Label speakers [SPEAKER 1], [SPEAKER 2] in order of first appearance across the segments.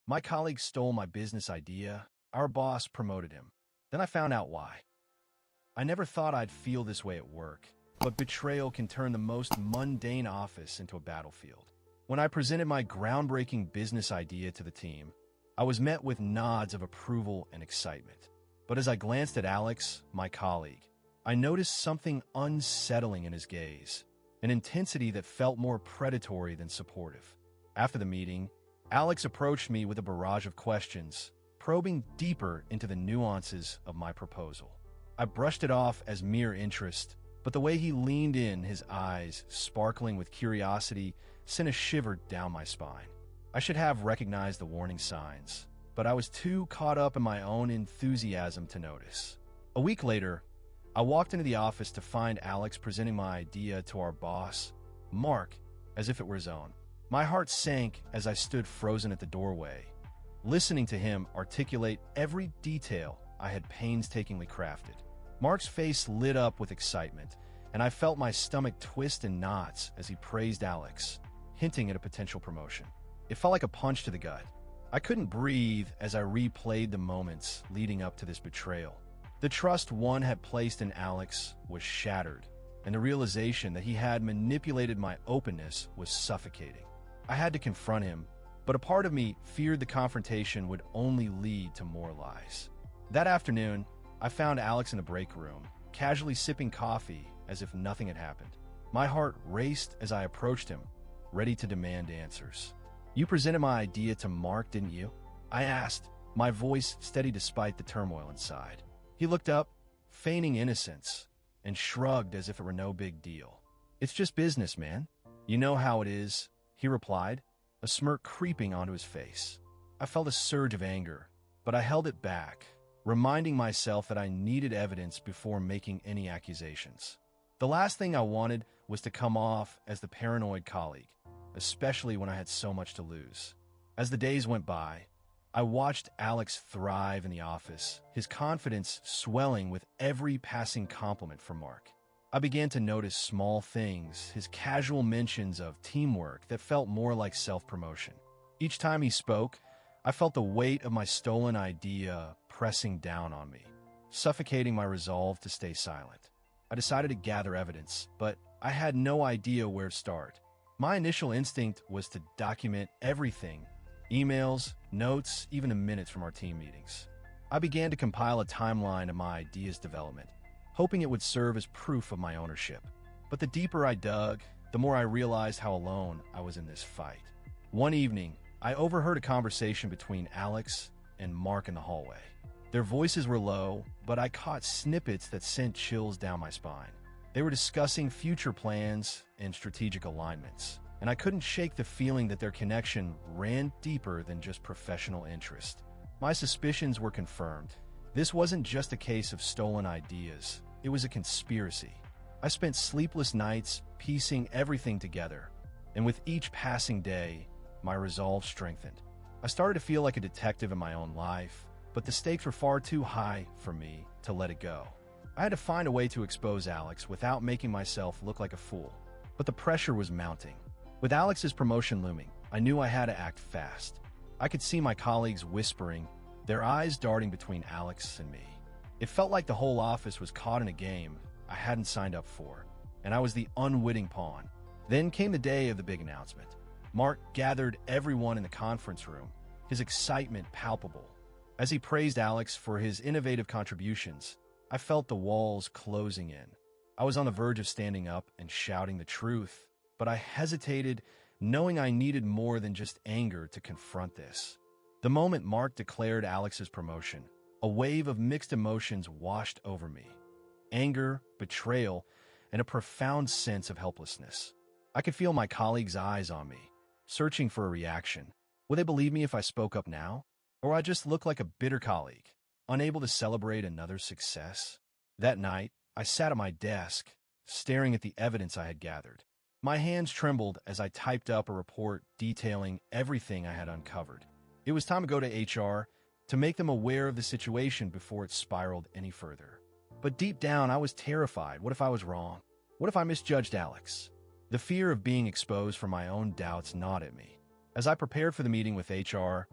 [SPEAKER 1] My colleague stole my business idea. Our boss promoted him. Then I found out why. I never thought I'd feel this way at work, but betrayal can turn the most mundane office into a battlefield. When I presented my groundbreaking business idea to the team, I was met with nods of approval and excitement. But as I glanced at Alex, my colleague, I noticed something unsettling in his gaze, an intensity that felt more predatory than supportive. After the meeting, Alex approached me with a barrage of questions, probing deeper into the nuances of my proposal. I brushed it off as mere interest, but the way he leaned in, his eyes sparkling with curiosity, sent a shiver down my spine. I should have recognized the warning signs, but I was too caught up in my own enthusiasm to notice. A week later, I walked into the office to find Alex presenting my idea to our boss, Mark, as if it were his own. My heart sank as I stood frozen at the doorway, listening to him articulate every detail I had painstakingly crafted. Mark's face lit up with excitement, and I felt my stomach twist in knots as he praised Alex, hinting at a potential promotion. It felt like a punch to the gut. I couldn't breathe as I replayed the moments leading up to this betrayal. The trust one had placed in Alex was shattered, and the realization that he had manipulated my openness was suffocating. I had to confront him, but a part of me feared the confrontation would only lead to more lies. That afternoon, I found Alex in the break room, casually sipping coffee as if nothing had happened. My heart raced as I approached him, ready to demand answers. "You presented my idea to Mark, didn't you?" I asked, my voice steady despite the turmoil inside. He looked up, feigning innocence, and shrugged as if it were no big deal. "It's just business, man. You know how it is," he replied, a smirk creeping onto his face. I felt a surge of anger, but I held it back, reminding myself that I needed evidence before making any accusations. The last thing I wanted was to come off as the paranoid colleague, especially when I had so much to lose. As the days went by, I watched Alex thrive in the office, his confidence swelling with every passing compliment from Mark. I began to notice small things, his casual mentions of teamwork that felt more like self-promotion. Each time he spoke, I felt the weight of my stolen idea pressing down on me, suffocating my resolve to stay silent. I decided to gather evidence, but I had no idea where to start. My initial instinct was to document everything: emails, notes, even the minutes from our team meetings. I began to compile a timeline of my idea's development, hoping it would serve as proof of my ownership. But the deeper I dug, the more I realized how alone I was in this fight. One evening, I overheard a conversation between Alex and Mark in the hallway. Their voices were low, but I caught snippets that sent chills down my spine. They were discussing future plans and strategic alignments, and I couldn't shake the feeling that their connection ran deeper than just professional interest. My suspicions were confirmed. This wasn't just a case of stolen ideas, it was a conspiracy. I spent sleepless nights piecing everything together, and with each passing day, my resolve strengthened. I started to feel like a detective in my own life, but the stakes were far too high for me to let it go. I had to find a way to expose Alex without making myself look like a fool. But the pressure was mounting. With Alex's promotion looming, I knew I had to act fast. I could see my colleagues whispering, their eyes darting between Alex and me. It felt like the whole office was caught in a game I hadn't signed up for, and I was the unwitting pawn. Then came the day of the big announcement. Mark gathered everyone in the conference room, his excitement palpable. As he praised Alex for his innovative contributions, I felt the walls closing in. I was on the verge of standing up and shouting the truth, but I hesitated, knowing I needed more than just anger to confront this. The moment Mark declared Alex's promotion, a wave of mixed emotions washed over me. Anger, betrayal, and a profound sense of helplessness. I could feel my colleagues' eyes on me, searching for a reaction. Would they believe me if I spoke up now? Or would I just look like a bitter colleague, unable to celebrate another success? That night, I sat at my desk, staring at the evidence I had gathered. My hands trembled as I typed up a report detailing everything I had uncovered. It was time to go to HR to make them aware of the situation before it spiraled any further. But deep down, I was terrified. What if I was wrong? What if I misjudged Alex? The fear of being exposed for my own doubts gnawed at me. As I prepared for the meeting with HR,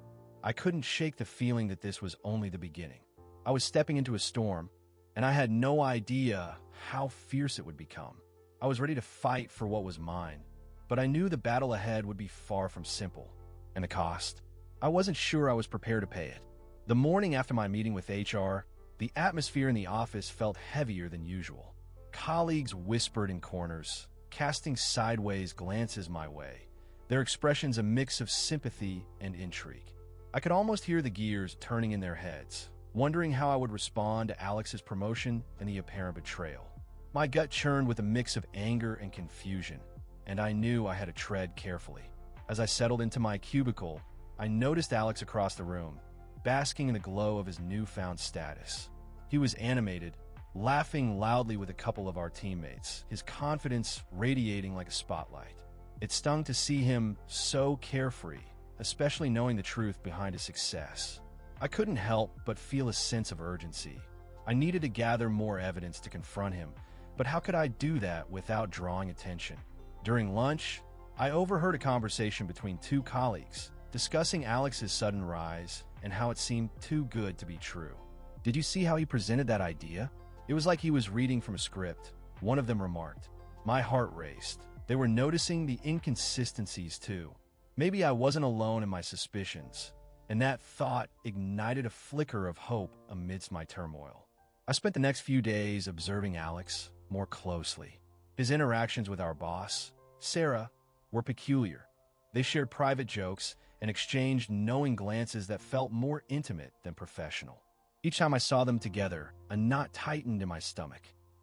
[SPEAKER 1] I couldn't shake the feeling that this was only the beginning. I was stepping into a storm, and I had no idea how fierce it would become. I was ready to fight for what was mine, but I knew the battle ahead would be far from simple. And the cost? I wasn't sure I was prepared to pay it. The morning after my meeting with HR, the atmosphere in the office felt heavier than usual. Colleagues whispered in corners, casting sideways glances my way, their expressions a mix of sympathy and intrigue. I could almost hear the gears turning in their heads, wondering how I would respond to Alex's promotion and the apparent betrayal. My gut churned with a mix of anger and confusion, and I knew I had to tread carefully. As I settled into my cubicle, I noticed Alex across the room, basking in the glow of his newfound status. He was animated, laughing loudly with a couple of our teammates, his confidence radiating like a spotlight. It stung to see him so carefree, especially knowing the truth behind his success. I couldn't help but feel a sense of urgency. I needed to gather more evidence to confront him, but how could I do that without drawing attention? During lunch, I overheard a conversation between two colleagues, discussing Alex's sudden rise and how it seemed too good to be true. Did you see how he presented that idea? It was like he was reading from a script, one of them remarked. My heart raced. They were noticing the inconsistencies too. Maybe I wasn't alone in my suspicions, and that thought ignited a flicker of hope amidst my turmoil. I spent the next few days observing Alex more closely. His interactions with our boss, Sarah, were peculiar. They shared private jokes and exchanged knowing glances that felt more intimate than professional. Each time I saw them together, a knot tightened in my stomach.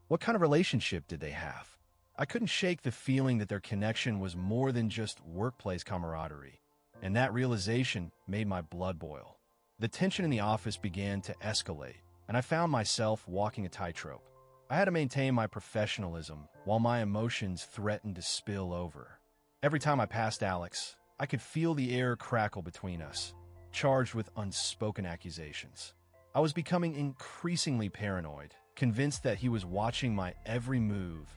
[SPEAKER 1] What kind of relationship did they have? I couldn't shake the feeling that their connection was more than just workplace camaraderie, and that realization made my blood boil. The tension in the office began to escalate, and I found myself walking a tightrope. I had to maintain my professionalism while my emotions threatened to spill over. Every time I passed Alex, I could feel the air crackle between us, charged with unspoken accusations. I was becoming increasingly paranoid, convinced that he was watching my every move,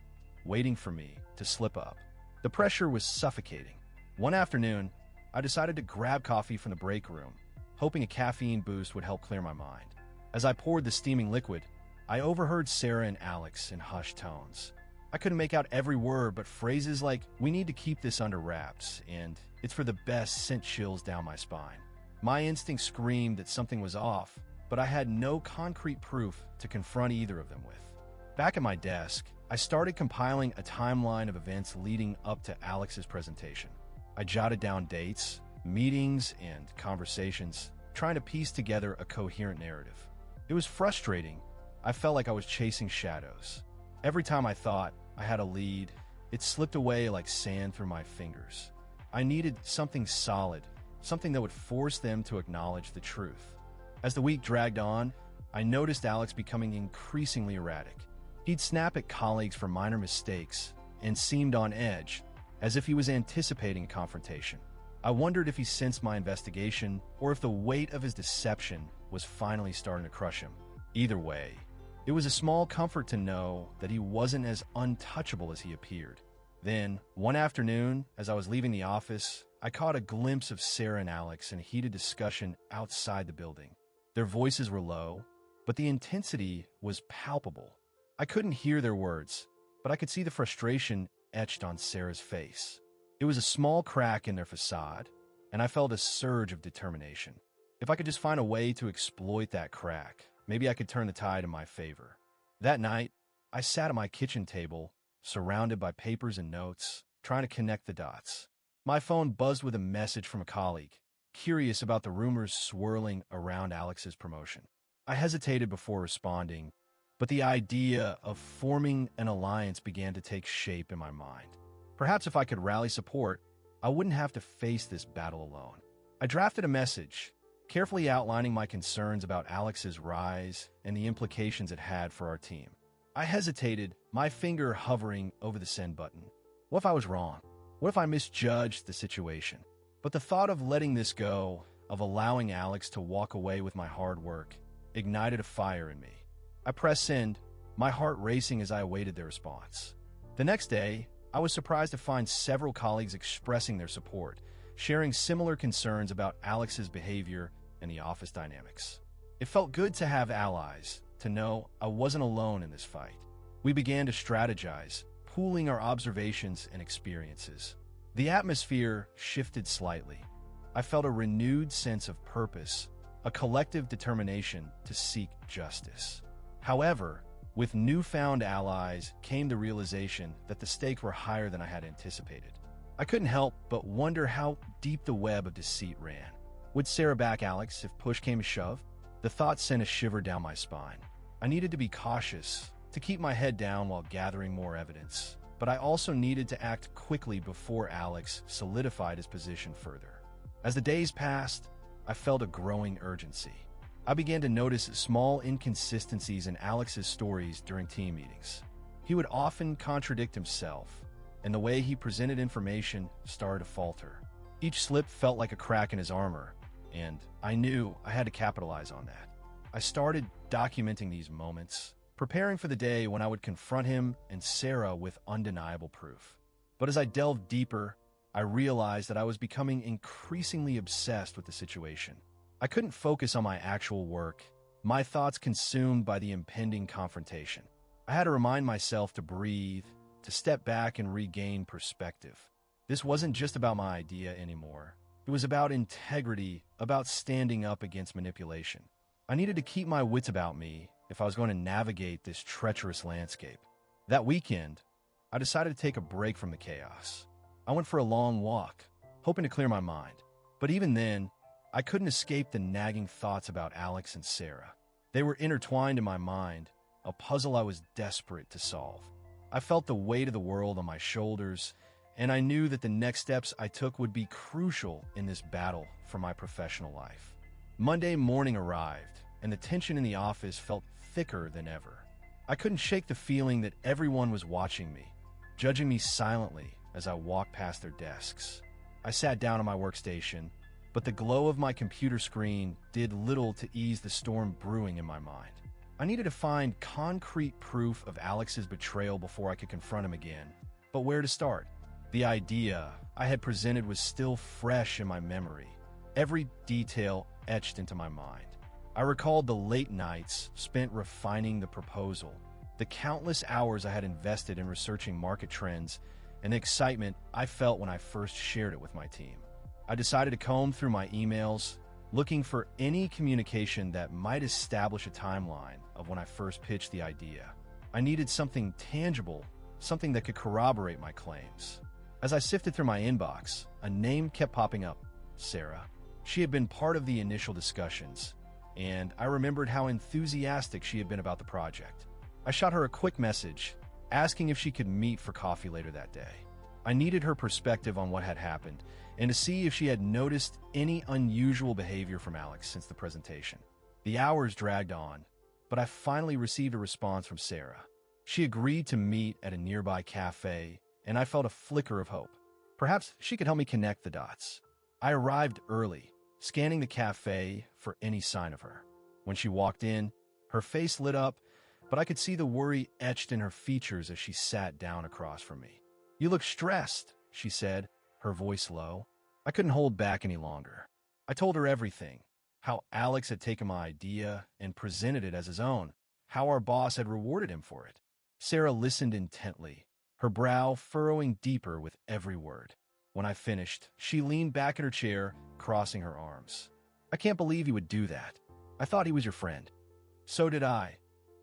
[SPEAKER 1] waiting for me to slip up. The pressure was suffocating. One afternoon, I decided to grab coffee from the break room, hoping a caffeine boost would help clear my mind. As I poured the steaming liquid, I overheard Sarah and Alex in hushed tones. I couldn't make out every word, but phrases like, "We need to keep this under wraps," and "It's for the best," sent chills down my spine. My instinct screamed that something was off, but I had no concrete proof to confront either of them with. Back at my desk, I started compiling a timeline of events leading up to Alex's presentation. I jotted down dates, meetings, and conversations, trying to piece together a coherent narrative. It was frustrating. I felt like I was chasing shadows. Every time I thought I had a lead, it slipped away like sand through my fingers. I needed something solid, something that would force them to acknowledge the truth. As the week dragged on, I noticed Alex becoming increasingly erratic. He'd snap at colleagues for minor mistakes and seemed on edge, as if he was anticipating a confrontation. I wondered if he sensed my investigation or if the weight of his deception was finally starting to crush him. Either way, it was a small comfort to know that he wasn't as untouchable as he appeared. Then, one afternoon, as I was leaving the office, I caught a glimpse of Sarah and Alex in a heated discussion outside the building. Their voices were low, but the intensity was palpable. I couldn't hear their words, but I could see the frustration etched on Sarah's face. It was a small crack in their facade, and I felt a surge of determination. If I could just find a way to exploit that crack, maybe I could turn the tide in my favor. That night, I sat at my kitchen table, surrounded by papers and notes, trying to connect the dots. My phone buzzed with a message from a colleague, curious about the rumors swirling around Alex's promotion. I hesitated before responding, but the idea of forming an alliance began to take shape in my mind. Perhaps if I could rally support, I wouldn't have to face this battle alone. I drafted a message, carefully outlining my concerns about Alex's rise and the implications it had for our team. I hesitated, my finger hovering over the send button. What if I was wrong? What if I misjudged the situation? But the thought of letting this go, of allowing Alex to walk away with my hard work, ignited a fire in me. I pressed send, my heart racing as I awaited their response. The next day, I was surprised to find several colleagues expressing their support, sharing similar concerns about Alex's behavior and the office dynamics. It felt good to have allies, to know I wasn't alone in this fight. We began to strategize, pooling our observations and experiences. The atmosphere shifted slightly. I felt a renewed sense of purpose, a collective determination to seek justice. However, with newfound allies came the realization that the stakes were higher than I had anticipated. I couldn't help but wonder how deep the web of deceit ran. Would Sarah back Alex if push came to shove? The thought sent a shiver down my spine. I needed to be cautious, to keep my head down while gathering more evidence, but I also needed to act quickly before Alex solidified his position further. As the days passed, I felt a growing urgency. I began to notice small inconsistencies in Alex's stories during team meetings. He would often contradict himself, and the way he presented information started to falter. Each slip felt like a crack in his armor, and I knew I had to capitalize on that. I started documenting these moments, preparing for the day when I would confront him and Sarah with undeniable proof. But as I delved deeper, I realized that I was becoming increasingly obsessed with the situation. I couldn't focus on my actual work, my thoughts consumed by the impending confrontation. I had to remind myself to breathe, to step back and regain perspective. This wasn't just about my idea anymore. It was about integrity, about standing up against manipulation. I needed to keep my wits about me if I was going to navigate this treacherous landscape. That weekend, I decided to take a break from the chaos. I went for a long walk, hoping to clear my mind. But even then, I couldn't escape the nagging thoughts about Alex and Sarah. They were intertwined in my mind, a puzzle I was desperate to solve. I felt the weight of the world on my shoulders, and I knew that the next steps I took would be crucial in this battle for my professional life. Monday morning arrived, and the tension in the office felt thicker than ever. I couldn't shake the feeling that everyone was watching me, judging me silently as I walked past their desks. I sat down on my workstation, but the glow of my computer screen did little to ease the storm brewing in my mind. I needed to find concrete proof of Alex's betrayal before I could confront him again. But where to start? The idea I had presented was still fresh in my memory, every detail etched into my mind. I recalled the late nights spent refining the proposal, the countless hours I had invested in researching market trends, and the excitement I felt when I first shared it with my team. I decided to comb through my emails, looking for any communication that might establish a timeline of when I first pitched the idea. I needed something tangible, something that could corroborate my claims. As I sifted through my inbox, a name kept popping up: Sarah. She had been part of the initial discussions, and I remembered how enthusiastic she had been about the project. I shot her a quick message, asking if she could meet for coffee later that day. I needed her perspective on what had happened, and to see if she had noticed any unusual behavior from Alex since the presentation. The hours dragged on, but I finally received a response from Sarah. She agreed to meet at a nearby cafe, and I felt a flicker of hope. Perhaps she could help me connect the dots. I arrived early, scanning the cafe for any sign of her. When she walked in, her face lit up, but I could see the worry etched in her features as she sat down across from me. "You look stressed," she said, her voice low. I couldn't hold back any longer. I told her everything: how Alex had taken my idea and presented it as his own, how our boss had rewarded him for it. Sarah listened intently, her brow furrowing deeper with every word. When I finished, she leaned back in her chair, crossing her arms. "I can't believe you would do that. I thought he was your friend." "So did I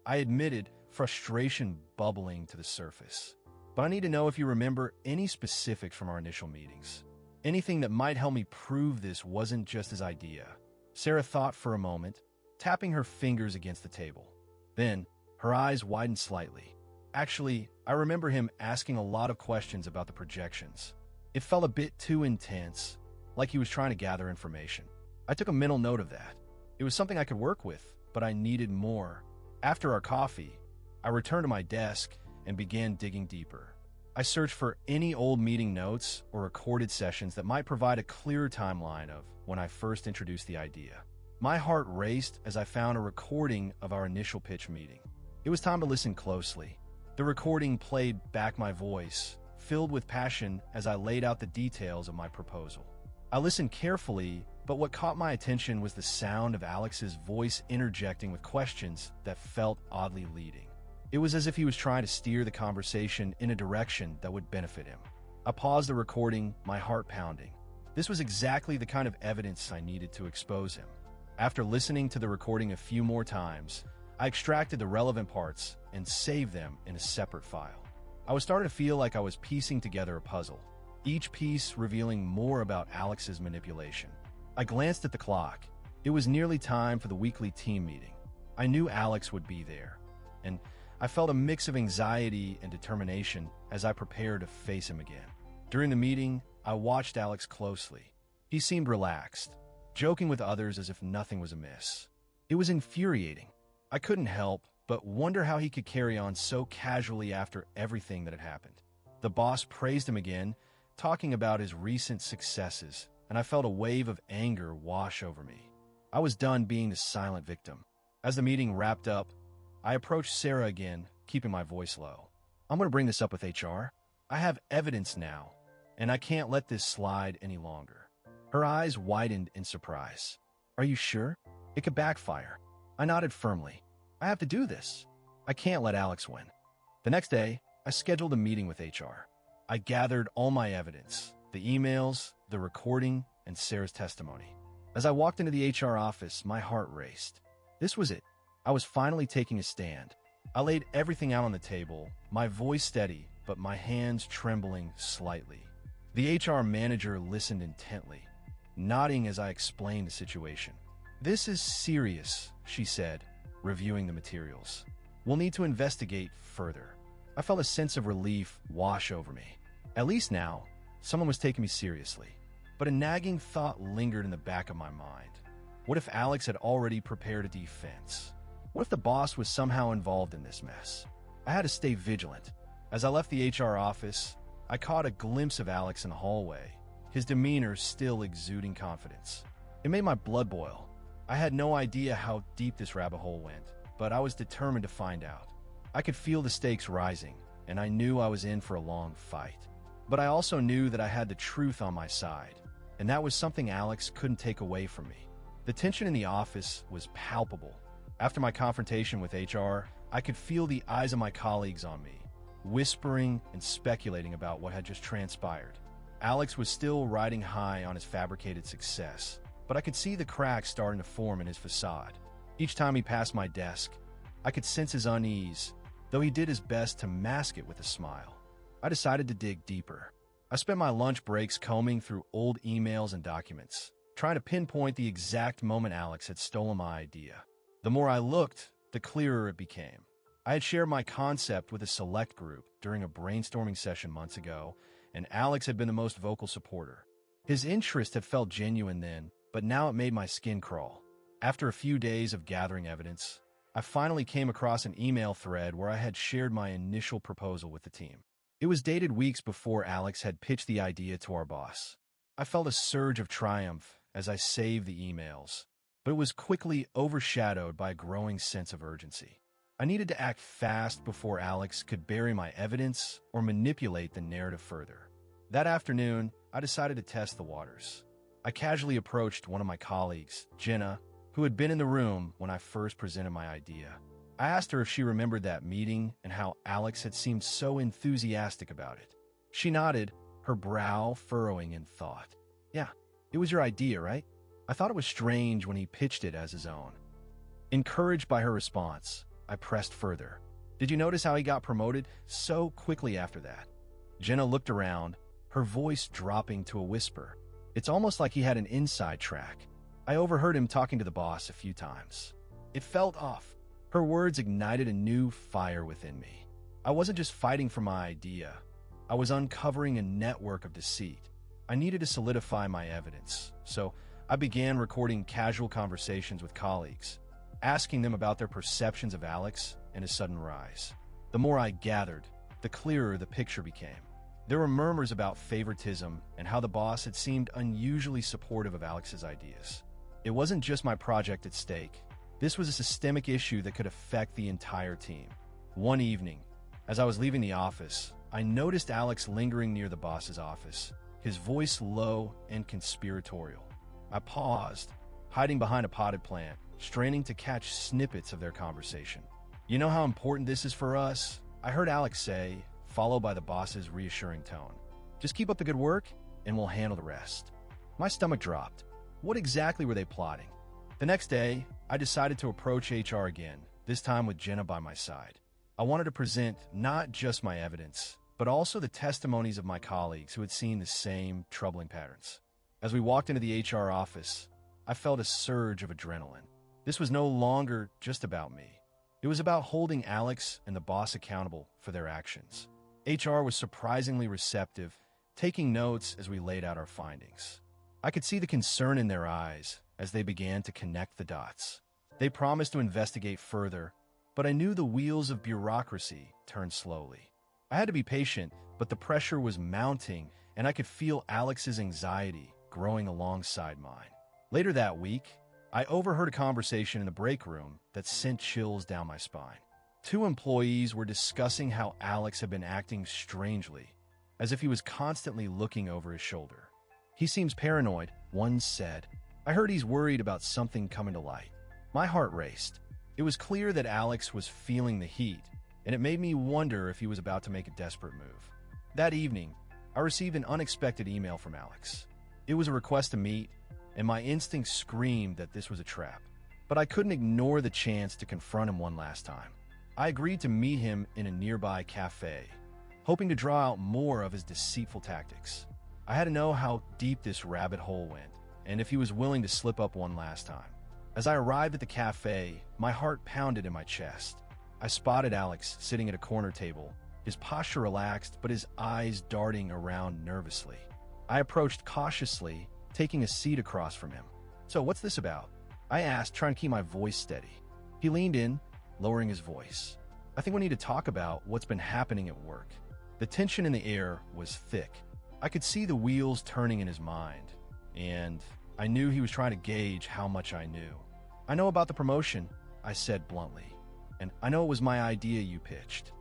[SPEAKER 1] admitted, frustration bubbling to the surface. "But I need to know if you remember any specifics from our initial meetings. Anything that might help me prove this wasn't just his idea." Sarah thought for a moment, tapping her fingers against the table. Then, her eyes widened slightly. "Actually, I remember him asking a lot of questions about the projections. It felt a bit too intense, like he was trying to gather information. I took a mental note of that. It was something I could work with, but I needed more. After our coffee, I returned to my desk and began digging deeper. I searched for any old meeting notes or recorded sessions that might provide a clearer timeline of when I first introduced the idea. My heart raced as I found a recording of our initial pitch meeting. It was time to listen closely. The recording played back my voice, filled with passion as I laid out the details of my proposal. I listened carefully, but what caught my attention was the sound of Alex's voice interjecting with questions that felt oddly leading. It was as if he was trying to steer the conversation in a direction that would benefit him. I paused the recording, my heart pounding. This was exactly the kind of evidence I needed to expose him. After listening to the recording a few more times, I extracted the relevant parts and saved them in a separate file. I was starting to feel like I was piecing together a puzzle, each piece revealing more about Alex's manipulation. I glanced at the clock. It was nearly time for the weekly team meeting. I knew Alex would be there, and I felt a mix of anxiety and determination as I prepared to face him again. During the meeting, I watched Alex closely. He seemed relaxed, joking with others as if nothing was amiss. It was infuriating. I couldn't help but wonder how he could carry on so casually after everything that had happened. The boss praised him again, talking about his recent successes, and I felt a wave of anger wash over me. I was done being the silent victim. As the meeting wrapped up, I approached Sarah again, keeping my voice low. I'm going to bring this up with HR. I have evidence now, and I can't let this slide any longer. Her eyes widened in surprise. Are you sure? It could backfire. I nodded firmly. I have to do this. I can't let Alex win. The next day, I scheduled a meeting with HR. I gathered all my evidence, the emails, the recording, and Sarah's testimony. As I walked into the HR office, my heart raced. This was it. I was finally taking a stand. I laid everything out on the table, my voice steady, but my hands trembling slightly. The HR manager listened intently, nodding as I explained the situation. This is serious, she said, reviewing the materials. We'll need to investigate further. I felt a sense of relief wash over me. At least now, someone was taking me seriously. But a nagging thought lingered in the back of my mind. What if Alex had already prepared a defense? What if the boss was somehow involved in this mess? I had to stay vigilant. As I left the HR office, I caught a glimpse of Alex in the hallway, his demeanor still exuding confidence. It made my blood boil. I had no idea how deep this rabbit hole went, but I was determined to find out. I could feel the stakes rising, and I knew I was in for a long fight. But I also knew that I had the truth on my side, and that was something Alex couldn't take away from me. The tension in the office was palpable. After my confrontation with HR, I could feel the eyes of my colleagues on me, whispering and speculating about what had just transpired. Alex was still riding high on his fabricated success, but I could see the cracks starting to form in his facade. Each time he passed my desk, I could sense his unease, though he did his best to mask it with a smile. I decided to dig deeper. I spent my lunch breaks combing through old emails and documents, trying to pinpoint the exact moment Alex had stolen my idea. The more I looked, the clearer it became. I had shared my concept with a select group during a brainstorming session months ago, and Alex had been the most vocal supporter. His interest had felt genuine then, but now it made my skin crawl. After a few days of gathering evidence, I finally came across an email thread where I had shared my initial proposal with the team. It was dated weeks before Alex had pitched the idea to our boss. I felt a surge of triumph as I saved the emails, but it was quickly overshadowed by a growing sense of urgency. I needed to act fast before Alex could bury my evidence or manipulate the narrative further. That afternoon, I decided to test the waters. I casually approached one of my colleagues, Jenna, who had been in the room when I first presented my idea. I asked her if she remembered that meeting and how Alex had seemed so enthusiastic about it. She nodded, her brow furrowing in thought. Yeah, it was your idea, right? I thought it was strange when he pitched it as his own. Encouraged by her response, I pressed further. Did you notice how he got promoted so quickly after that? Jenna looked around, her voice dropping to a whisper. It's almost like he had an inside track. I overheard him talking to the boss a few times. It felt off. Her words ignited a new fire within me. I wasn't just fighting for my idea. I was uncovering a network of deceit. I needed to solidify my evidence, so I began recording casual conversations with colleagues, asking them about their perceptions of Alex and his sudden rise. The more I gathered, the clearer the picture became. There were murmurs about favoritism and how the boss had seemed unusually supportive of Alex's ideas. It wasn't just my project at stake. This was a systemic issue that could affect the entire team. One evening, as I was leaving the office, I noticed Alex lingering near the boss's office, his voice low and conspiratorial. I paused, hiding behind a potted plant, straining to catch snippets of their conversation. "You know how important this is for us?" I heard Alex say, followed by the boss's reassuring tone. "Just keep up the good work, and we'll handle the rest." My stomach dropped. What exactly were they plotting? The next day, I decided to approach HR again, this time with Jenna by my side. I wanted to present not just my evidence, but also the testimonies of my colleagues who had seen the same troubling patterns. As we walked into the HR office, I felt a surge of adrenaline. This was no longer just about me. It was about holding Alex and the boss accountable for their actions. HR was surprisingly receptive, taking notes as we laid out our findings. I could see the concern in their eyes as they began to connect the dots. They promised to investigate further, but I knew the wheels of bureaucracy turned slowly. I had to be patient, but the pressure was mounting, and I could feel Alex's anxiety growing alongside mine. Later that week, I overheard a conversation in the break room that sent chills down my spine. Two employees were discussing how Alex had been acting strangely, as if he was constantly looking over his shoulder. "He seems paranoid," one said. "I heard he's worried about something coming to light." My heart raced. It was clear that Alex was feeling the heat, and it made me wonder if he was about to make a desperate move. That evening, I received an unexpected email from Alex. It was a request to meet, and my instincts screamed that this was a trap. But I couldn't ignore the chance to confront him one last time. I agreed to meet him in a nearby cafe, hoping to draw out more of his deceitful tactics. I had to know how deep this rabbit hole went, and if he was willing to slip up one last time. As I arrived at the cafe, my heart pounded in my chest. I spotted Alex sitting at a corner table, his posture relaxed, but his eyes darting around nervously. I approached cautiously, taking a seat across from him. "So what's this about?" I asked, trying to keep my voice steady. He leaned in, lowering his voice. "I think we need to talk about what's been happening at work." The tension in the air was thick. I could see the wheels turning in his mind, and I knew he was trying to gauge how much I knew. "I know about the promotion," I said bluntly, "and I know it was my idea you pitched."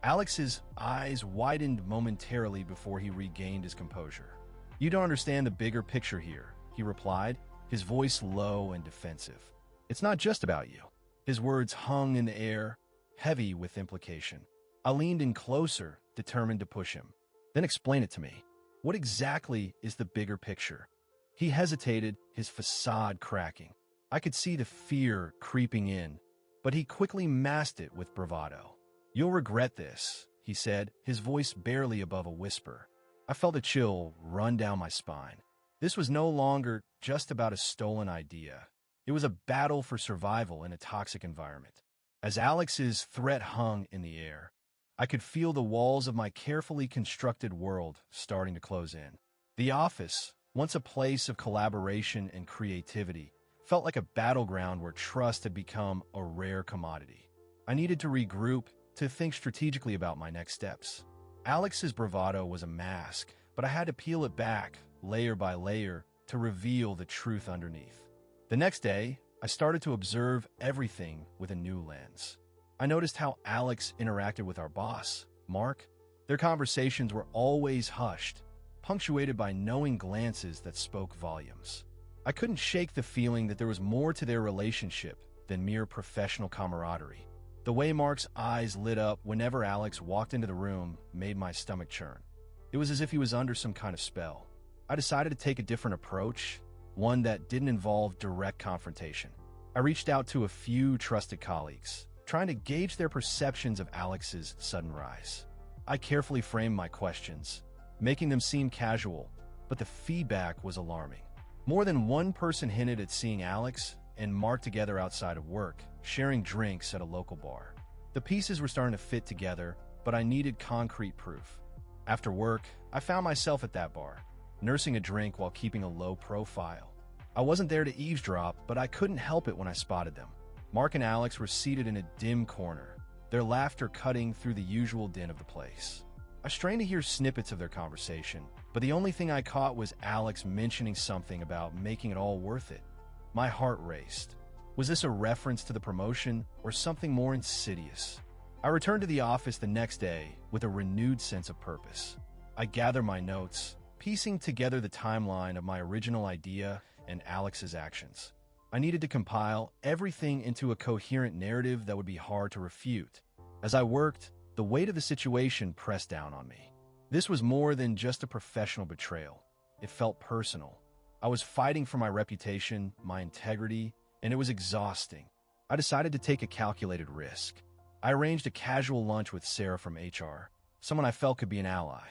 [SPEAKER 1] Alex's eyes widened momentarily before he regained his composure. "You don't understand the bigger picture here," he replied, his voice low and defensive. "It's not just about you." His words hung in the air, heavy with implication. I leaned in closer, determined to push him. "Then explain it to me. What exactly is the bigger picture?" He hesitated, his facade cracking. I could see the fear creeping in, but he quickly masked it with bravado. "You'll regret this," he said, his voice barely above a whisper. I felt a chill run down my spine. This was no longer just about a stolen idea. It was a battle for survival in a toxic environment. As Alex's threat hung in the air, I could feel the walls of my carefully constructed world starting to close in. The office, once a place of collaboration and creativity, felt like a battleground where trust had become a rare commodity. I needed to regroup, to think strategically about my next steps. Alex's bravado was a mask, but I had to peel it back, layer by layer, to reveal the truth underneath. The next day, I started to observe everything with a new lens. I noticed how Alex interacted with our boss, Mark. Their conversations were always hushed, punctuated by knowing glances that spoke volumes. I couldn't shake the feeling that there was more to their relationship than mere professional camaraderie. The way Mark's eyes lit up whenever Alex walked into the room made my stomach churn. It was as if he was under some kind of spell. I decided to take a different approach, one that didn't involve direct confrontation. I reached out to a few trusted colleagues, trying to gauge their perceptions of Alex's sudden rise. I carefully framed my questions, making them seem casual, but the feedback was alarming. More than one person hinted at seeing Alex and Mark together outside of work, sharing drinks at a local bar. The pieces were starting to fit together, but I needed concrete proof. After work, I found myself at that bar, nursing a drink while keeping a low profile. I wasn't there to eavesdrop, but I couldn't help it when I spotted them. Mark and Alex were seated in a dim corner, their laughter cutting through the usual din of the place. I strained to hear snippets of their conversation, but the only thing I caught was Alex mentioning something about making it all worth it. My heart raced. Was this a reference to the promotion or something more insidious? I returned to the office the next day with a renewed sense of purpose. I gathered my notes, piecing together the timeline of my original idea and Alex's actions. I needed to compile everything into a coherent narrative that would be hard to refute. As I worked, the weight of the situation pressed down on me. This was more than just a professional betrayal. It felt personal. I was fighting for my reputation, my integrity, and it was exhausting. I decided to take a calculated risk. I arranged a casual lunch with Sarah from HR, someone I felt could be an ally.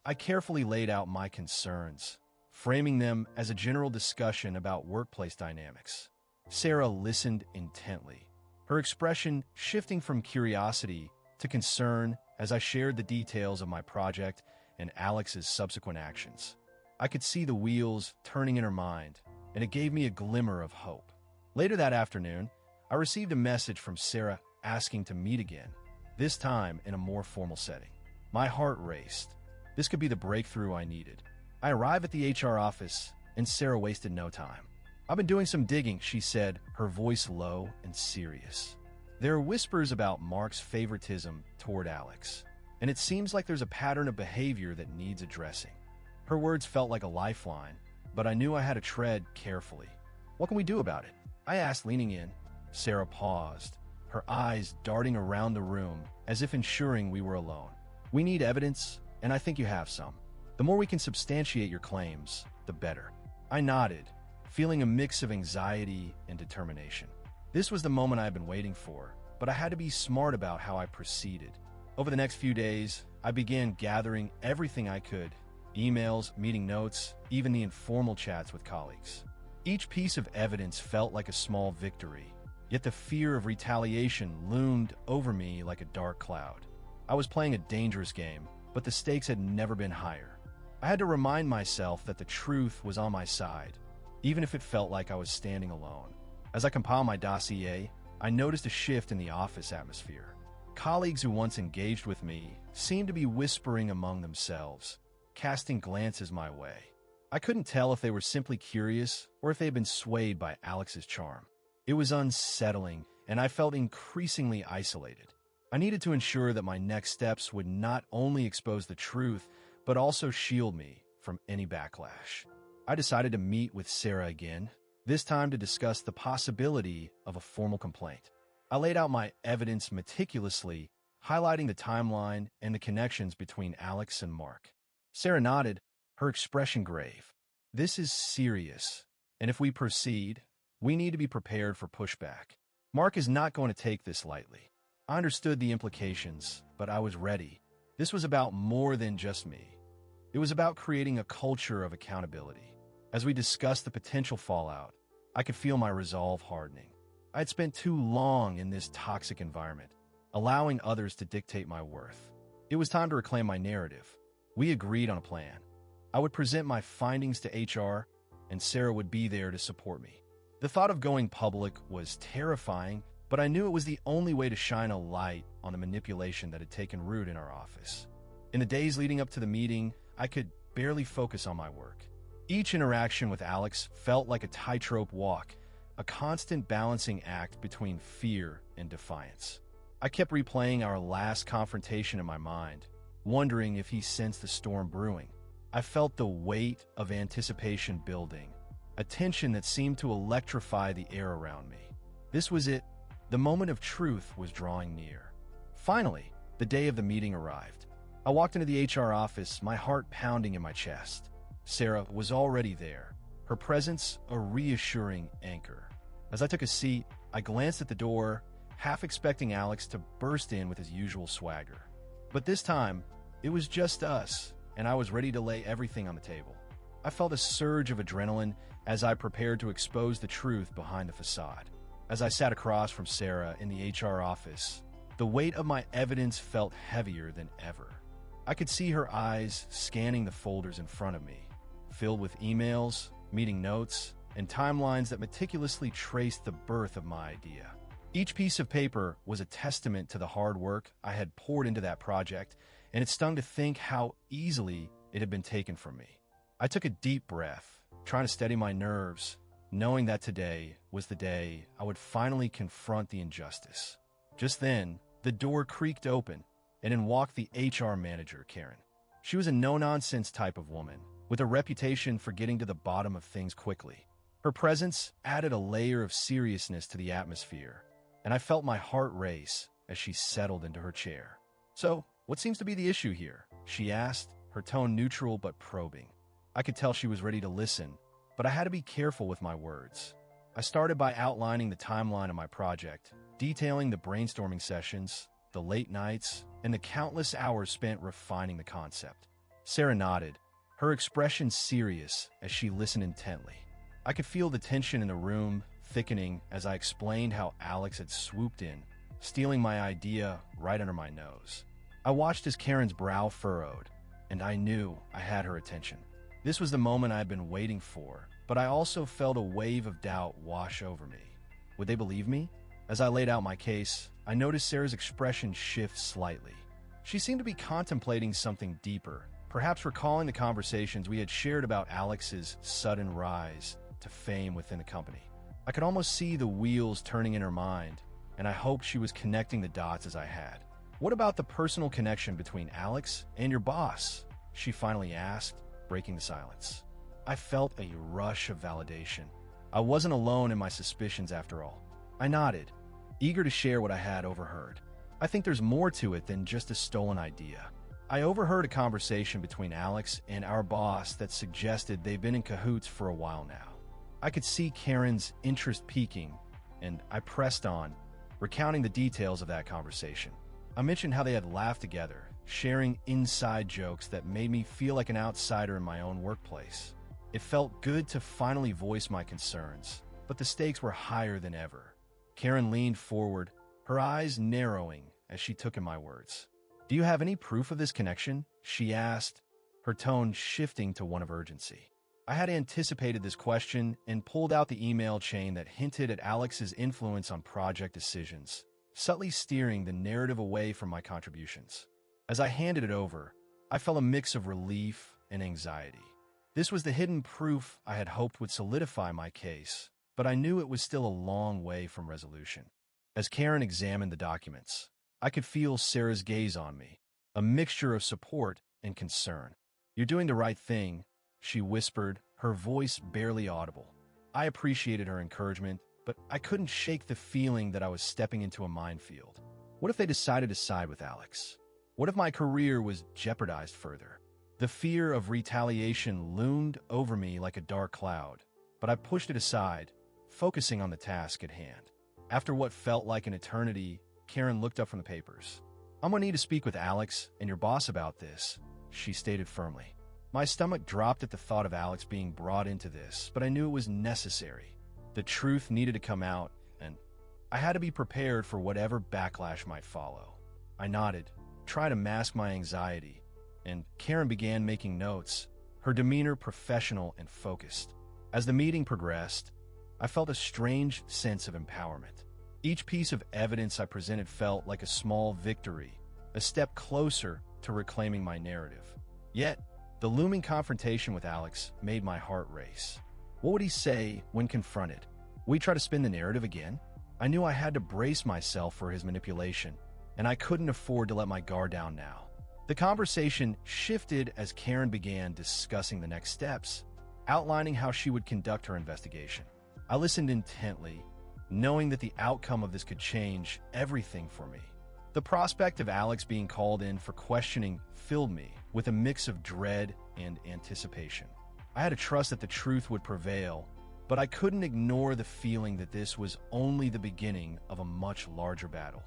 [SPEAKER 1] I carefully laid out my concerns, framing them as a general discussion about workplace dynamics. Sarah listened intently, her expression shifting from curiosity to concern as I shared the details of my project and Alex's subsequent actions. I could see the wheels turning in her mind, and it gave me a glimmer of hope. Later that afternoon, I received a message from Sarah asking to meet again, this time in a more formal setting. My heart raced. This could be the breakthrough I needed. I arrived at the HR office, and Sarah wasted no time. "I've been doing some digging," she said, her voice low and serious. "There are whispers about Mark's favoritism toward Alex, and it seems like there's a pattern of behavior that needs addressing." Her words felt like a lifeline, but I knew I had to tread carefully. "What can we do about it?" I asked, leaning in. Sarah paused, her eyes darting around the room as if ensuring we were alone. "We need evidence, and I think you have some. The more we can substantiate your claims, the better." I nodded, feeling a mix of anxiety and determination. This was the moment I had been waiting for, but I had to be smart about how I proceeded. Over the next few days, I began gathering everything I could: emails, meeting notes, even the informal chats with colleagues. Each piece of evidence felt like a small victory, yet the fear of retaliation loomed over me like a dark cloud. I was playing a dangerous game, but the stakes had never been higher. I had to remind myself that the truth was on my side, even if it felt like I was standing alone. As I compiled my dossier, I noticed a shift in the office atmosphere. Colleagues who once engaged with me seemed to be whispering among themselves, casting glances my way. I couldn't tell if they were simply curious or if they had been swayed by Alex's charm. It was unsettling, and I felt increasingly isolated. I needed to ensure that my next steps would not only expose the truth, but also shield me from any backlash. I decided to meet with Sarah again, this time to discuss the possibility of a formal complaint. I laid out my evidence meticulously, highlighting the timeline and the connections between Alex and Mark. Sarah nodded, her expression grave. "This is serious, and if we proceed, we need to be prepared for pushback. Mark is not going to take this lightly." I understood the implications, but I was ready. This was about more than just me. It was about creating a culture of accountability. As we discussed the potential fallout, I could feel my resolve hardening. I had spent too long in this toxic environment, allowing others to dictate my worth. It was time to reclaim my narrative. We agreed on a plan. I would present my findings to HR, and Sarah would be there to support me. The thought of going public was terrifying, but I knew it was the only way to shine a light on the manipulation that had taken root in our office. In the days leading up to the meeting, I could barely focus on my work. Each interaction with Alex felt like a tightrope walk, a constant balancing act between fear and defiance. I kept replaying our last confrontation in my mind, wondering if he sensed the storm brewing. I felt the weight of anticipation building, a tension that seemed to electrify the air around me. This was it. The moment of truth was drawing near. Finally, the day of the meeting arrived. I walked into the HR office, my heart pounding in my chest. Sarah was already there, her presence a reassuring anchor. As I took a seat, I glanced at the door, half expecting Alex to burst in with his usual swagger. But this time, it was just us, and I was ready to lay everything on the table. I felt a surge of adrenaline as I prepared to expose the truth behind the facade. As I sat across from Sarah in the HR office, the weight of my evidence felt heavier than ever. I could see her eyes scanning the folders in front of me, filled with emails, meeting notes, and timelines that meticulously traced the birth of my idea. Each piece of paper was a testament to the hard work I had poured into that project, and it stung to think how easily it had been taken from me. I took a deep breath, trying to steady my nerves, knowing that today was the day I would finally confront the injustice. Just then, the door creaked open, and in walked the HR manager, Karen. She was a no-nonsense type of woman, with a reputation for getting to the bottom of things quickly. Her presence added a layer of seriousness to the atmosphere, and I felt my heart race as she settled into her chair. "So, what seems to be the issue here?" she asked, her tone neutral but probing. I could tell she was ready to listen, but I had to be careful with my words. I started by outlining the timeline of my project, detailing the brainstorming sessions, the late nights, and the countless hours spent refining the concept. Sarah nodded, her expression serious as she listened intently. I could feel the tension in the room thickening as I explained how Alex had swooped in, stealing my idea right under my nose. I watched as Karen's brow furrowed, and I knew I had her attention. This was the moment I had been waiting for, but I also felt a wave of doubt wash over me. Would they believe me? As I laid out my case, I noticed Sarah's expression shift slightly. She seemed to be contemplating something deeper, perhaps recalling the conversations we had shared about Alex's sudden rise to fame within the company. I could almost see the wheels turning in her mind, and I hoped she was connecting the dots as I had. "What about the personal connection between Alex and your boss?" she finally asked, breaking the silence. I felt a rush of validation. I wasn't alone in my suspicions after all. I nodded, eager to share what I had overheard. "I think there's more to it than just a stolen idea. I overheard a conversation between Alex and our boss that suggested they've been in cahoots for a while now." I could see Karen's interest peaking, and I pressed on, recounting the details of that conversation. I mentioned how they had laughed together, sharing inside jokes that made me feel like an outsider in my own workplace. It felt good to finally voice my concerns, but the stakes were higher than ever. Karen leaned forward, her eyes narrowing as she took in my words. "Do you have any proof of this connection?" she asked, her tone shifting to one of urgency. I had anticipated this question and pulled out the email chain that hinted at Alex's influence on project decisions, subtly steering the narrative away from my contributions. As I handed it over, I felt a mix of relief and anxiety. This was the hidden proof I had hoped would solidify my case, but I knew it was still a long way from resolution. As Karen examined the documents, I could feel Sarah's gaze on me, a mixture of support and concern. "You're doing the right thing," she whispered, her voice barely audible. I appreciated her encouragement, but I couldn't shake the feeling that I was stepping into a minefield. What if they decided to side with Alex? What if my career was jeopardized further? The fear of retaliation loomed over me like a dark cloud, but I pushed it aside, focusing on the task at hand. After what felt like an eternity, Karen looked up from the papers. "I'm gonna need to speak with Alex and your boss about this," she stated firmly. My stomach dropped at the thought of Alex being brought into this, but I knew it was necessary. The truth needed to come out, and I had to be prepared for whatever backlash might follow. I nodded, trying to mask my anxiety, and Karen began making notes, her demeanor professional and focused. As the meeting progressed, I felt a strange sense of empowerment. Each piece of evidence I presented felt like a small victory, a step closer to reclaiming my narrative. Yet, the looming confrontation with Alex made my heart race. What would he say when confronted? Would he try to spin the narrative again? I knew I had to brace myself for his manipulation, and I couldn't afford to let my guard down now. The conversation shifted as Karen began discussing the next steps, outlining how she would conduct her investigation. I listened intently, knowing that the outcome of this could change everything for me. The prospect of Alex being called in for questioning filled me with a mix of dread and anticipation. I had to trust that the truth would prevail, but I couldn't ignore the feeling that this was only the beginning of a much larger battle.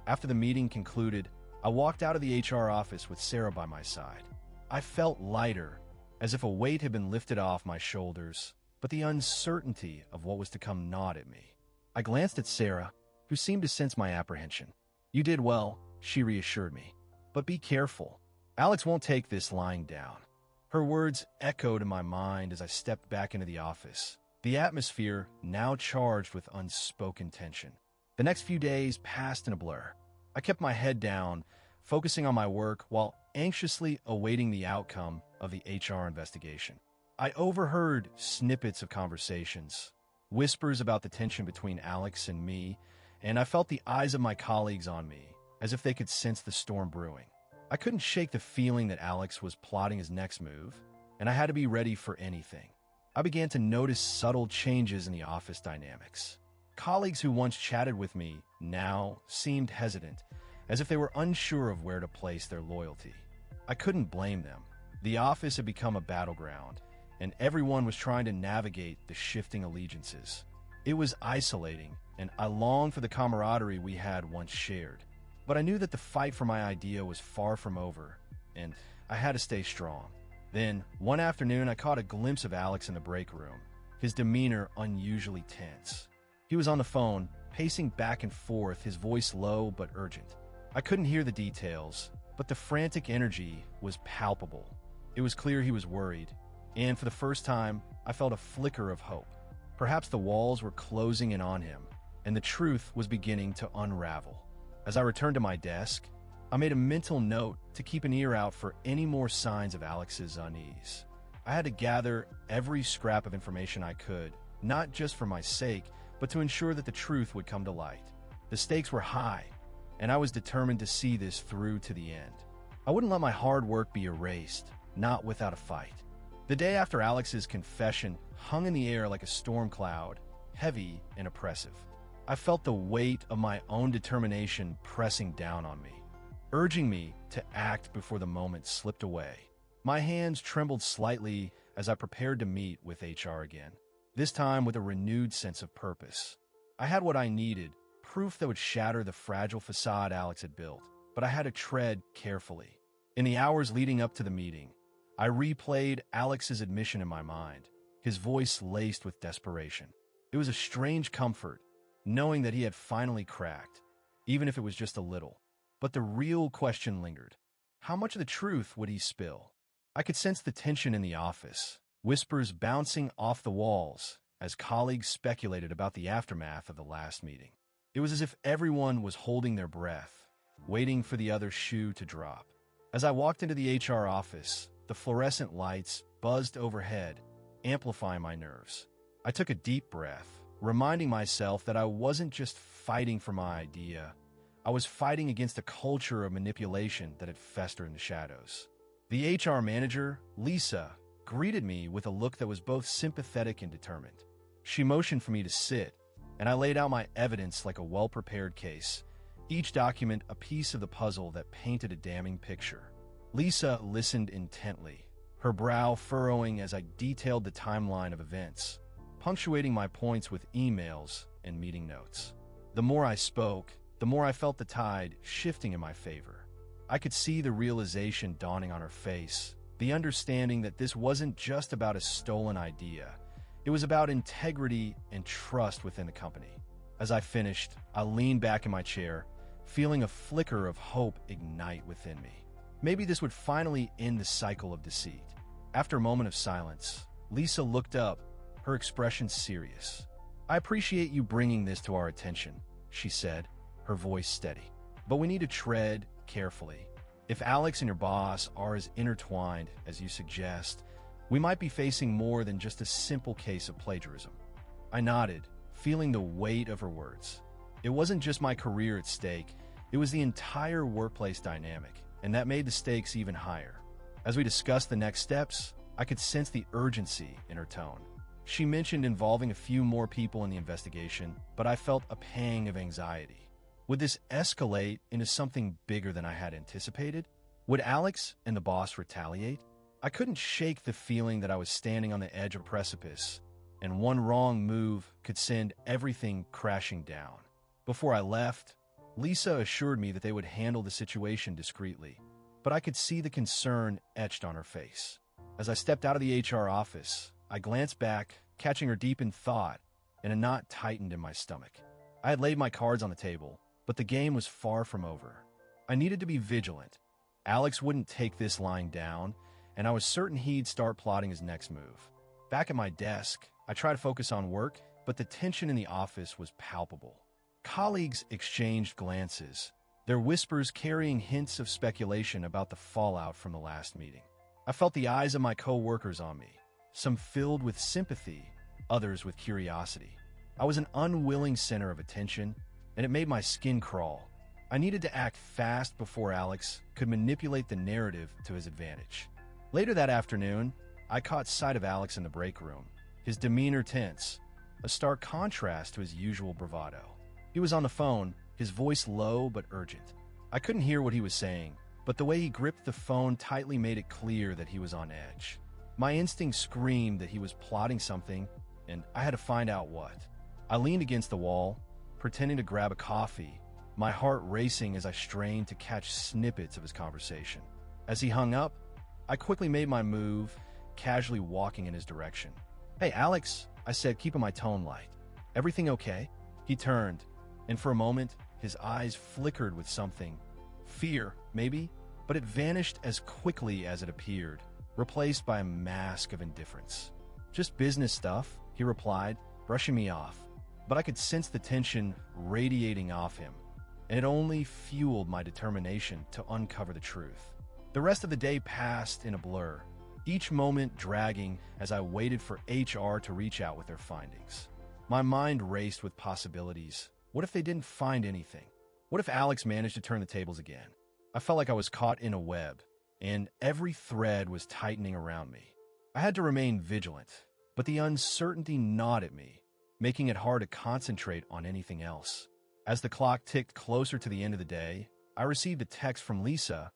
[SPEAKER 1] After the meeting concluded, I walked out of the HR office with Sarah by my side. I felt lighter, as if a weight had been lifted off my shoulders, but the uncertainty of what was to come gnawed at me. I glanced at Sarah, who seemed to sense my apprehension. "You did well," she reassured me. "But be careful. Alex won't take this lying down." Her words echoed in my mind as I stepped back into the office, the atmosphere now charged with unspoken tension. The next few days passed in a blur. I kept my head down, focusing on my work while anxiously awaiting the outcome of the HR investigation. I overheard snippets of conversations, whispers about the tension between Alex and me, and I felt the eyes of my colleagues on me, as if they could sense the storm brewing. I couldn't shake the feeling that Alex was plotting his next move, and I had to be ready for anything. I began to notice subtle changes in the office dynamics. Colleagues who once chatted with me now seemed hesitant, as if they were unsure of where to place their loyalty. I couldn't blame them. The office had become a battleground, and everyone was trying to navigate the shifting allegiances. It was isolating, and I longed for the camaraderie we had once shared. But I knew that the fight for my idea was far from over, and I had to stay strong. Then, one afternoon, I caught a glimpse of Alex in the break room, his demeanor unusually tense. He was on the phone, pacing back and forth, his voice low but urgent. I couldn't hear the details, but the frantic energy was palpable. It was clear he was worried, and for the first time, I felt a flicker of hope. Perhaps the walls were closing in on him, and the truth was beginning to unravel. As I returned to my desk, I made a mental note to keep an ear out for any more signs of Alex's unease. I had to gather every scrap of information I could, not just for my sake, but to ensure that the truth would come to light. The stakes were high, and I was determined to see this through to the end. I wouldn't let my hard work be erased, not without a fight. The day after Alex's confession hung in the air like a storm cloud, heavy and oppressive. I felt the weight of my own determination pressing down on me, urging me to act before the moment slipped away. My hands trembled slightly as I prepared to meet with HR again, this time with a renewed sense of purpose. I had what I needed, proof that would shatter the fragile facade Alex had built, but I had to tread carefully. In the hours leading up to the meeting, I replayed Alex's admission in my mind, his voice laced with desperation. It was a strange comfort, knowing that he had finally cracked, even if it was just a little. But the real question lingered. How much of the truth would he spill? I could sense the tension in the office, whispers bouncing off the walls as colleagues speculated about the aftermath of the last meeting. It was as if everyone was holding their breath, waiting for the other shoe to drop. As I walked into the HR office, the fluorescent lights buzzed overhead, amplifying my nerves. I took a deep breath, reminding myself that I wasn't just fighting for my idea. I was fighting against a culture of manipulation that had festered in the shadows. The HR manager, Lisa, greeted me with a look that was both sympathetic and determined. She motioned for me to sit, and I laid out my evidence like a well-prepared case, each document a piece of the puzzle that painted a damning picture. Lisa listened intently, her brow furrowing as I detailed the timeline of events, punctuating my points with emails and meeting notes. The more I spoke, the more I felt the tide shifting in my favor. I could see the realization dawning on her face, the understanding that this wasn't just about a stolen idea. It was about integrity and trust within the company. As I finished, I leaned back in my chair, feeling a flicker of hope ignite within me. Maybe this would finally end the cycle of deceit. After a moment of silence, Lisa looked up, her expression serious. "I appreciate you bringing this to our attention," she said, her voice steady. "But we need to tread carefully. If Alex and your boss are as intertwined as you suggest, we might be facing more than just a simple case of plagiarism." I nodded, feeling the weight of her words. It wasn't just my career at stake, it was the entire workplace dynamic, and that made the stakes even higher. As we discussed the next steps, I could sense the urgency in her tone. She mentioned involving a few more people in the investigation, but I felt a pang of anxiety. Would this escalate into something bigger than I had anticipated? Would Alex and the boss retaliate? I couldn't shake the feeling that I was standing on the edge of a precipice, and one wrong move could send everything crashing down. Before I left, Lisa assured me that they would handle the situation discreetly, but I could see the concern etched on her face. As I stepped out of the HR office, I glanced back, catching her deep in thought, and a knot tightened in my stomach. I had laid my cards on the table, but the game was far from over. I needed to be vigilant. Alex wouldn't take this lying down, and I was certain he'd start plotting his next move. Back at my desk, I tried to focus on work, but the tension in the office was palpable. Colleagues exchanged glances, their whispers carrying hints of speculation about the fallout from the last meeting. I felt the eyes of my co-workers on me, some filled with sympathy, others with curiosity. I was an unwilling center of attention, and it made my skin crawl. I needed to act fast before Alex could manipulate the narrative to his advantage. Later that afternoon, I caught sight of Alex in the break room, his demeanor tense, a stark contrast to his usual bravado. He was on the phone, his voice low but urgent. I couldn't hear what he was saying, but the way he gripped the phone tightly made it clear that he was on edge. My instinct screamed that he was plotting something, and I had to find out what. I leaned against the wall, pretending to grab a coffee, my heart racing as I strained to catch snippets of his conversation. As he hung up, I quickly made my move, casually walking in his direction. "Hey, Alex," I said, keeping my tone light. "Everything okay?" He turned, and for a moment, his eyes flickered with something. Fear, maybe, but it vanished as quickly as it appeared, replaced by a mask of indifference. "Just business stuff," he replied, brushing me off. But I could sense the tension radiating off him, and it only fueled my determination to uncover the truth. The rest of the day passed in a blur, each moment dragging as I waited for HR to reach out with their findings. My mind raced with possibilities. What if they didn't find anything? What if Alex managed to turn the tables again? I felt like I was caught in a web, and every thread was tightening around me. I had to remain vigilant, but the uncertainty gnawed at me, making it hard to concentrate on anything else. As the clock ticked closer to the end of the day, I received a text from Lisa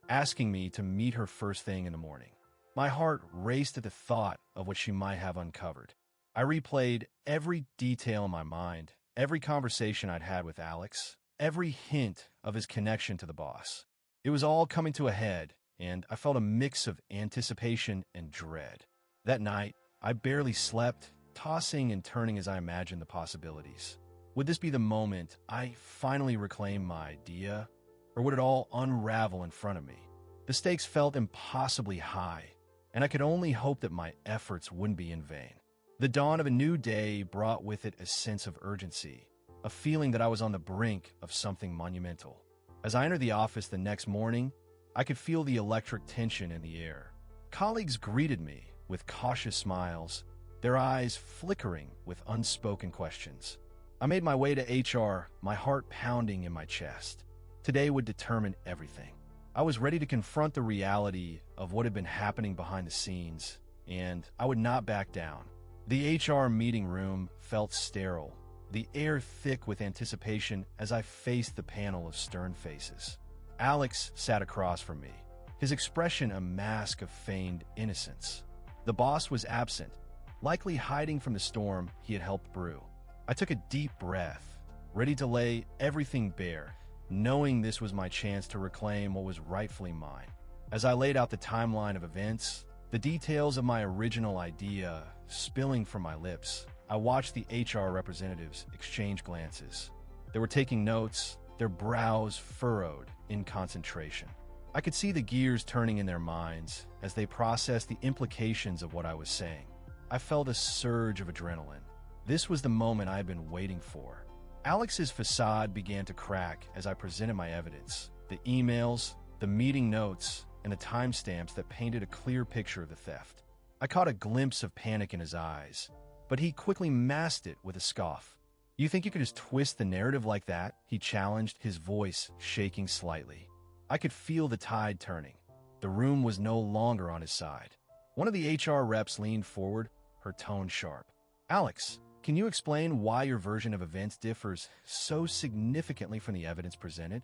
[SPEAKER 1] asking me to meet her first thing in the morning. My heart raced at the thought of what she might have uncovered. I replayed every detail in my mind, every conversation I'd had with Alex, every hint of his connection to the boss. It was all coming to a head, and I felt a mix of anticipation and dread. That night, I barely slept, tossing and turning as I imagined the possibilities. Would this be the moment I finally reclaimed my idea, or would it all unravel in front of me? The stakes felt impossibly high, and I could only hope that my efforts wouldn't be in vain. The dawn of a new day brought with it a sense of urgency, a feeling that I was on the brink of something monumental. As I entered the office the next morning, I could feel the electric tension in the air. Colleagues greeted me with cautious smiles, their eyes flickering with unspoken questions. I made my way to HR, my heart pounding in my chest. Today would determine everything. I was ready to confront the reality of what had been happening behind the scenes, and I would not back down. The HR meeting room felt sterile, the air thick with anticipation as I faced the panel of stern faces. Alex sat across from me, his expression a mask of feigned innocence. The boss was absent, likely hiding from the storm he had helped brew. I took a deep breath, ready to lay everything bare, knowing this was my chance to reclaim what was rightfully mine. As I laid out the timeline of events, the details of my original idea spilling from my lips, I watched the HR representatives exchange glances. They were taking notes, their brows furrowed in concentration. I could see the gears turning in their minds as they processed the implications of what I was saying. I felt a surge of adrenaline. This was the moment I had been waiting for. Alex's facade began to crack as I presented my evidence. The emails, the meeting notes, and the timestamps that painted a clear picture of the theft. I caught a glimpse of panic in his eyes, but he quickly masked it with a scoff. "You think you could just twist the narrative like that?" he challenged, his voice shaking slightly. I could feel the tide turning. The room was no longer on his side. One of the HR reps leaned forward, her tone sharp. "Alex, can you explain why your version of events differs so significantly from the evidence presented?"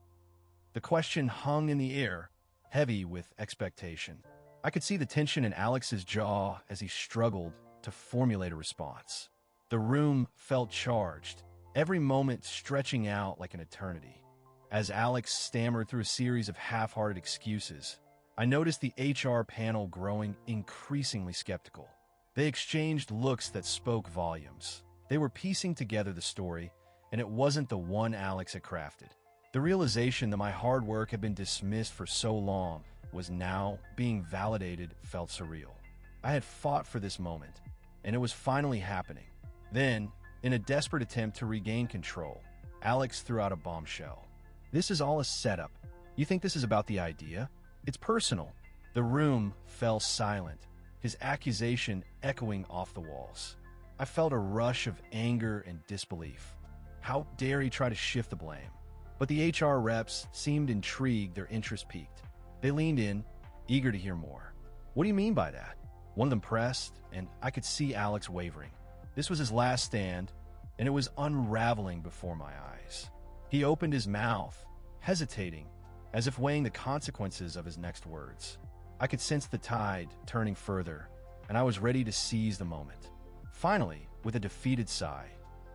[SPEAKER 1] The question hung in the air, heavy with expectation. I could see the tension in Alex's jaw as he struggled to formulate a response. The room felt charged, every moment stretching out like an eternity. As Alex stammered through a series of half-hearted excuses, I noticed the HR panel growing increasingly skeptical. They exchanged looks that spoke volumes. They were piecing together the story, and it wasn't the one Alex had crafted. The realization that my hard work had been dismissed for so long was now being validated felt surreal. I had fought for this moment, and it was finally happening. Then, in a desperate attempt to regain control, Alex threw out a bombshell. "This is all a setup. You think this is about the idea? It's personal." The room fell silent, his accusation echoing off the walls. I felt a rush of anger and disbelief. How dare he try to shift the blame? But the HR reps seemed intrigued, their interest piqued. They leaned in, eager to hear more. "What do you mean by that?" One of them pressed, and I could see Alex wavering. This was his last stand, and it was unraveling before my eyes. He opened his mouth, hesitating, as if weighing the consequences of his next words. I could sense the tide turning further, and I was ready to seize the moment. Finally, with a defeated sigh,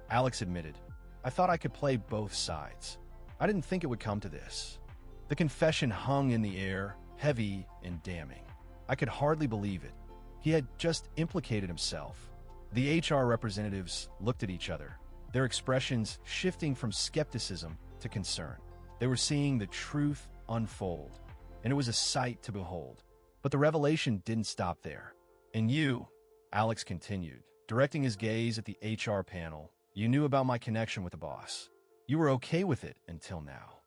[SPEAKER 1] Alex admitted, "I thought I could play both sides. I didn't think it would come to this." The confession hung in the air, heavy and damning. I could hardly believe it. He had just implicated himself. The HR representatives looked at each other, their expressions shifting from skepticism to concern. They were seeing the truth unfold, and it was a sight to behold. But the revelation didn't stop there. "And you," Alex continued, directing his gaze at the HR panel, "you knew about my connection with the boss. You were okay with it until now."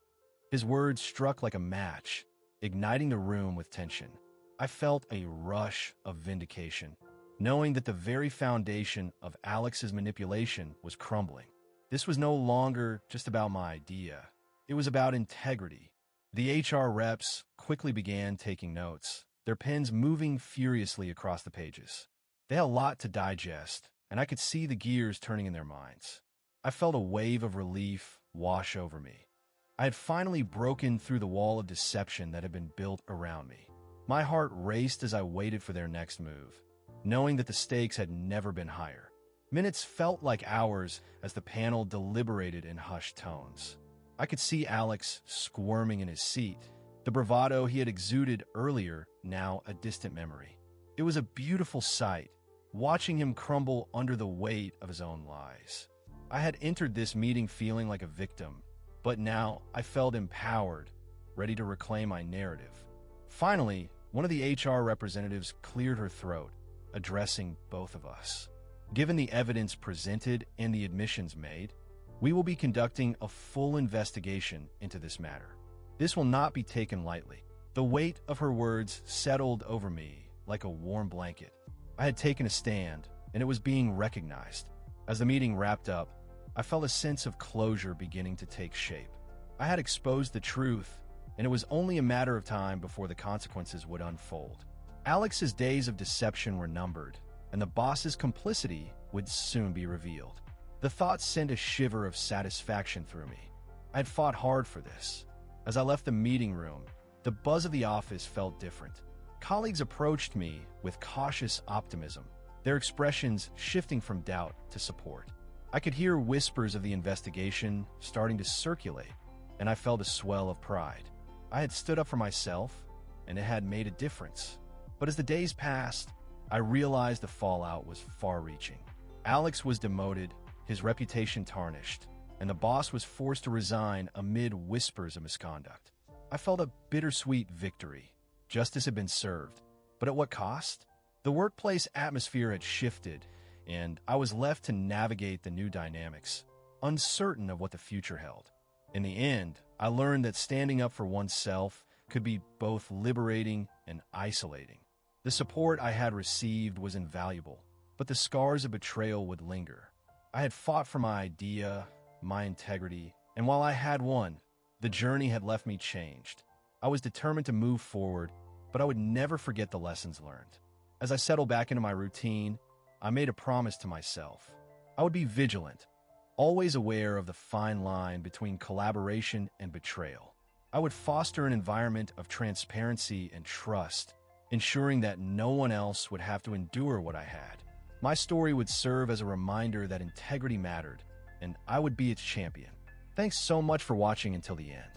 [SPEAKER 1] His words struck like a match, igniting the room with tension. I felt a rush of vindication, knowing that the very foundation of Alex's manipulation was crumbling. This was no longer just about my idea. It was about integrity. The HR reps quickly began taking notes, their pens moving furiously across the pages. They had a lot to digest, and I could see the gears turning in their minds. I felt a wave of relief wash over me. I had finally broken through the wall of deception that had been built around me. My heart raced as I waited for their next move, knowing that the stakes had never been higher. Minutes felt like hours as the panel deliberated in hushed tones. I could see Alex squirming in his seat, the bravado he had exuded earlier now a distant memory. It was a beautiful sight, watching him crumble under the weight of his own lies. I had entered this meeting feeling like a victim, but now I felt empowered, ready to reclaim my narrative. Finally, one of the HR representatives cleared her throat, addressing both of us. "Given the evidence presented and the admissions made, we will be conducting a full investigation into this matter. This will not be taken lightly." The weight of her words settled over me like a warm blanket. I had taken a stand, and it was being recognized. As the meeting wrapped up, I felt a sense of closure beginning to take shape. I had exposed the truth, and it was only a matter of time before the consequences would unfold. Alex's days of deception were numbered, and the boss's complicity would soon be revealed. The thought sent a shiver of satisfaction through me. I had fought hard for this. As I left the meeting room, the buzz of the office felt different. Colleagues approached me with cautious optimism, their expressions shifting from doubt to support. I could hear whispers of the investigation starting to circulate, and I felt a swell of pride. I had stood up for myself, and it had made a difference. But as the days passed, I realized the fallout was far-reaching. Alex was demoted, his reputation tarnished, and the boss was forced to resign amid whispers of misconduct. I felt a bittersweet victory. Justice had been served, but at what cost? The workplace atmosphere had shifted, and I was left to navigate the new dynamics, uncertain of what the future held. In the end, I learned that standing up for oneself could be both liberating and isolating. The support I had received was invaluable, but the scars of betrayal would linger. I had fought for my idea, my integrity, and while I had won, the journey had left me changed. I was determined to move forward, but I would never forget the lessons learned. As I settled back into my routine, I made a promise to myself. I would be vigilant, always aware of the fine line between collaboration and betrayal. I would foster an environment of transparency and trust, ensuring that no one else would have to endure what I had. My story would serve as a reminder that integrity mattered, and I would be its champion. Thanks so much for watching until the end.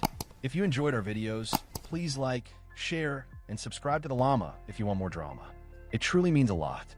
[SPEAKER 1] If you enjoyed our videos, please like, share, and subscribe to the Llama if you want more drama. It truly means a lot.